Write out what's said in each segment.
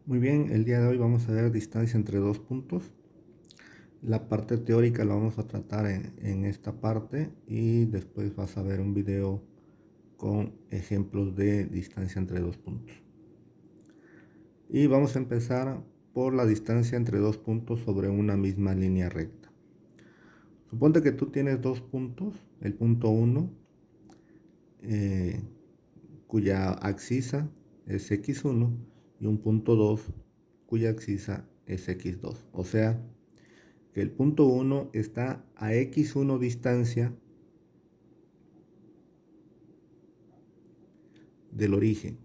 Muy bien, el día de hoy vamos a ver distancia entre dos puntos. La parte teórica la vamos a tratar en esta parte y después vas a ver un video con ejemplos de distancia entre dos puntos. Y vamos a empezar por la distancia entre dos puntos sobre una misma línea recta. Suponte que tú tienes dos puntos, el punto 1, cuya axisa es x1, y un punto 2, cuya axisa es x2. O sea, que el punto 1 está a x1 distancia del origen.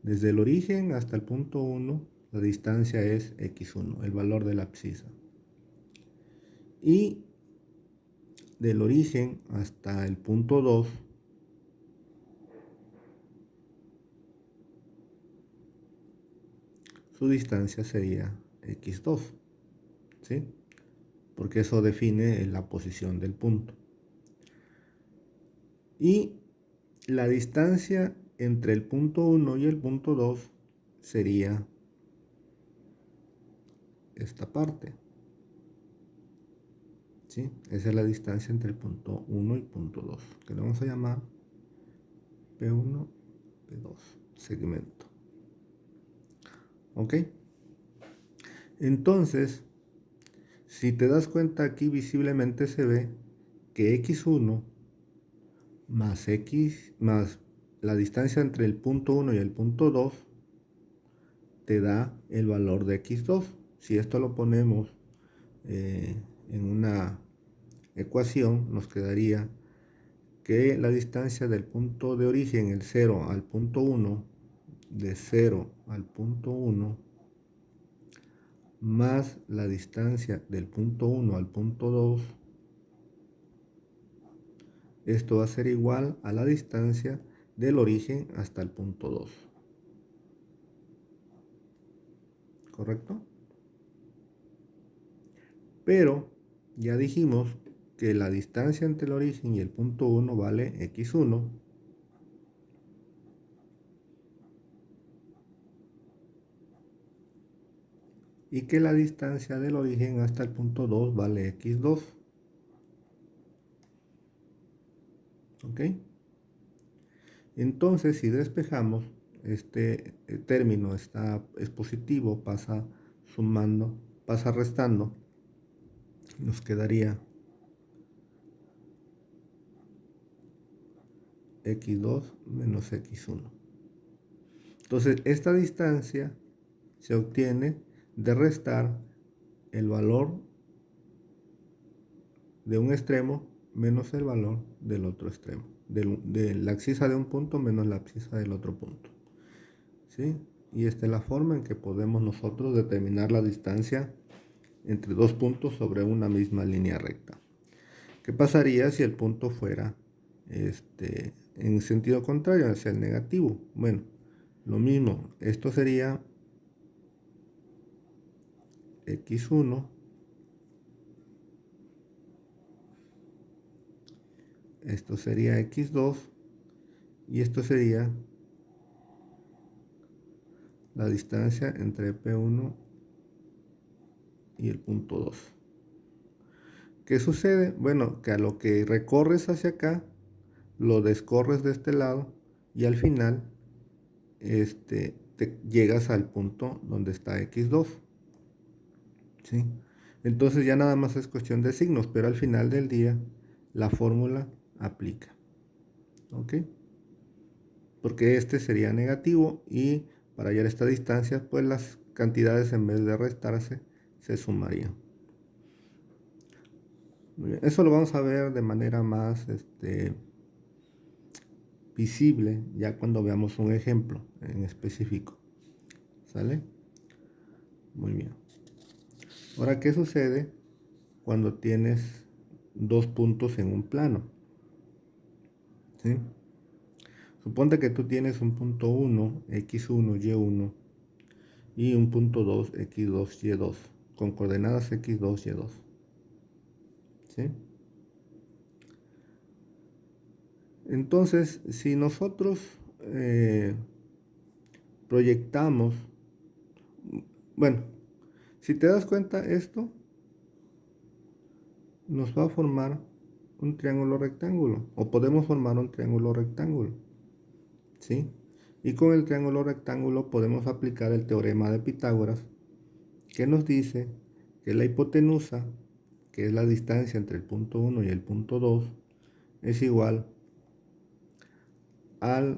Desde el origen hasta el punto 1, la distancia es x1, el valor de la abscisa. Y del origen hasta el punto 2, su distancia sería x2, ¿sí? Porque eso define la posición del punto. Y la distancia entre el punto 1 y el punto 2 sería esta parte, ¿sí? Esa es la distancia entre el punto 1 y punto 2, que le vamos a llamar P1, P2, segmento. ¿Ok? Entonces, si te das cuenta, aquí visiblemente se ve que x1 más x más la distancia entre el punto 1 y el punto 2 te da el valor de x2. Si esto lo ponemos en una ecuación, nos quedaría que la distancia del punto de origen, el 0 al punto 1, de 0 al punto 1, más la distancia del punto 1 al punto 2, esto va a ser igual a la distancia del origen hasta el punto 2. ¿Correcto? Pero ya dijimos que la distancia entre el origen y el punto 1 vale x1. Y que la distancia del origen hasta el punto 2 vale x2. ¿Ok? Entonces, si despejamos, este término es positivo, pasa sumando, pasa restando, nos quedaría x2 menos x1. Entonces, esta distancia se obtiene de restar el valor de un extremo menos el valor del otro extremo, de la abscisa de un punto menos la abscisa del otro punto, ¿sí? Y esta es la forma en que podemos nosotros determinar la distancia entre dos puntos sobre una misma línea recta. ¿Qué pasaría si el punto fuera en sentido contrario, hacia el negativo? Bueno, lo mismo, esto sería x1, esto sería x2 y esto sería la distancia entre P1 y el punto 2. ¿Qué sucede? Bueno, que a lo que recorres hacia acá, lo descorres de este lado y al final te llegas al punto donde está x2, ¿sí? Entonces ya nada más es cuestión de signos, pero al final del día la fórmula aplica, ¿ok? Porque este sería negativo y para hallar esta distancia, pues las cantidades en vez de restarse se sumarían. Muy bien. Eso lo vamos a ver de manera más visible ya cuando veamos un ejemplo en específico. ¿Sale? Muy bien. Ahora, ¿qué sucede cuando tienes dos puntos en un plano? ¿Sí? Suponte que tú tienes un punto 1, x1, y1 y un punto 2, x2, y2 con coordenadas x2, y2. ¿Sí? Entonces, si nosotros proyectamos Bueno, si te das cuenta, esto nos va a formar un triángulo rectángulo, o podemos formar un triángulo rectángulo, ¿sí? Y con el triángulo rectángulo podemos aplicar el teorema de Pitágoras, que nos dice que la hipotenusa, que es la distancia entre el punto 1 y el punto 2, es igual a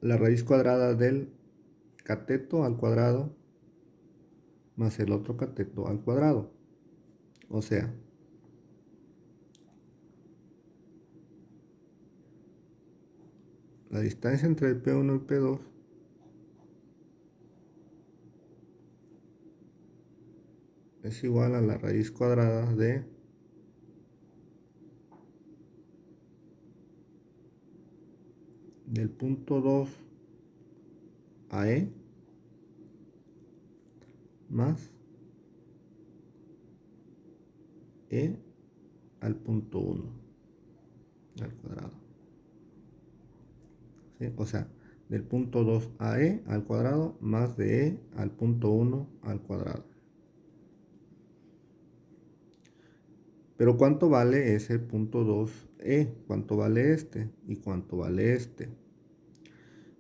la raíz cuadrada del cateto al cuadrado más el otro cateto al cuadrado. O sea, la distancia entre el P1 y el P2 es igual a la raíz cuadrada del punto 2 a E más E al punto 1 al cuadrado. ¿Sí? O sea, del punto 2 a E al cuadrado más de E al punto 1 al cuadrado. Pero ¿cuánto vale ese punto 2E? ¿Cuánto vale este? ¿Y cuánto vale este?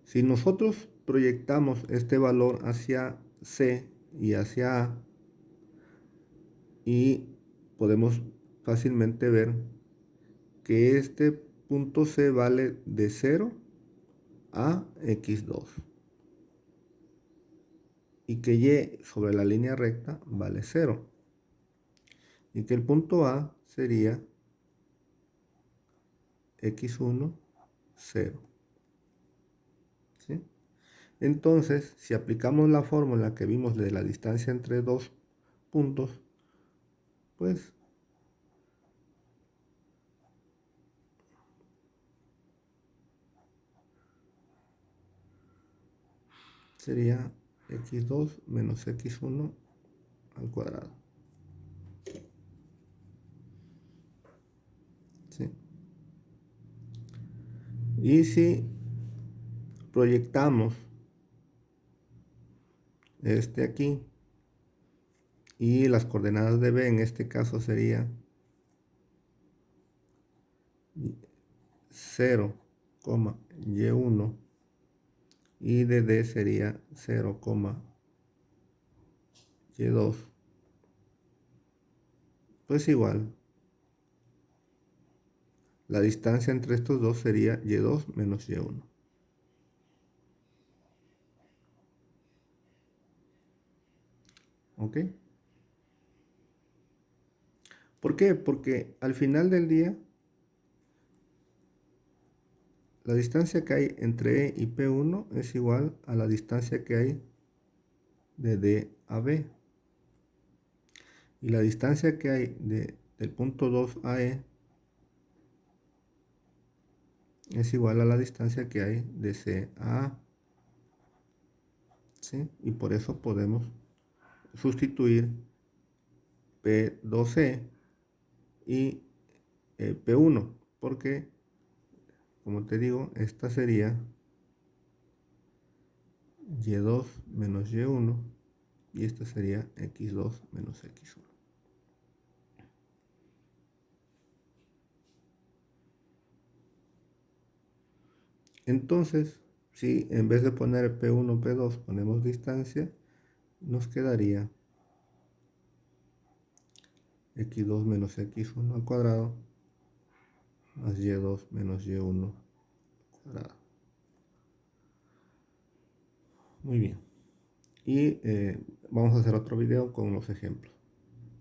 Si nosotros proyectamos este valor hacia C y hacia A, y podemos fácilmente ver que este punto C vale de 0 a x2 y que Y sobre la línea recta vale 0 y que el punto A sería x1, 0. ¿Sí? Entonces, si aplicamos la fórmula que vimos de la distancia entre dos puntos, pues sería x2 menos x1 al cuadrado. ¿Sí? Y si proyectamos este aquí y las coordenadas de B en este caso sería 0, y1 y de D sería 0, y2, pues igual la distancia entre estos dos sería y2 menos y1. ¿Ok? ¿Por qué? Porque al final del día la distancia que hay entre E y P1 es igual a la distancia que hay de D a B. Y la distancia que hay del punto 2 a E es igual a la distancia que hay de C a A. ¿Sí? Y por eso podemos sustituir P2E y P1, porque, como te digo, esta sería Y2 menos Y1 y esta sería X2 menos X1. Entonces, si en vez de poner P1, P2 ponemos distancia, nos quedaría X2 menos X1 al cuadrado más Y2 menos Y1 al cuadrado. Muy bien. Y vamos a hacer otro video con los ejemplos.